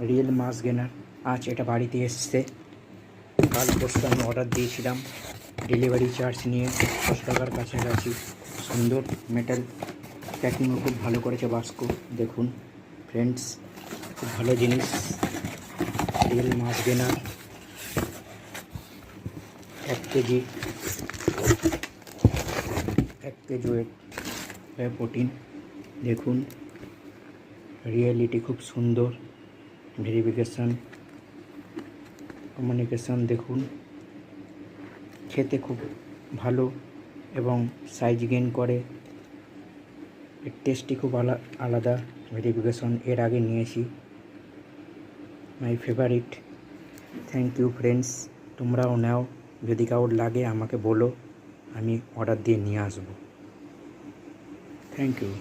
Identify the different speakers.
Speaker 1: Real মাস gainer. আজ এটা বাড়িতে এসছে। কাল পরশু আমি অর্ডার দিয়েছিলাম ডেলিভারি চার্জ নিয়ে 10 টাকার কাছাকাছি। সুন্দর মেটাল প্যাকিংও খুব ভালো করেছে বাস্কো। দেখুন ফ্রেন্ডস, খুব ভালো জিনিস। রিয়েল মাস গেনার 1 কেজি ওয়েট প্রোটিন। দেখুন রিয়েলিটি খুব সুন্দর, ভেরিফিকেশান কমিউনিকেশান দেখুন, খেতে খুব ভালো এবং সাইজ গেইন করে। এর টেস্টই খুব আলাদা। ভেরিফিকেশান এর আগে নিয়েছি, my favourite. Thank you friends, তোমরাও নাও। যদি কারোর লাগে আমাকে বলো, আমি অর্ডার দিয়ে নিয়ে আসবো। Thank you.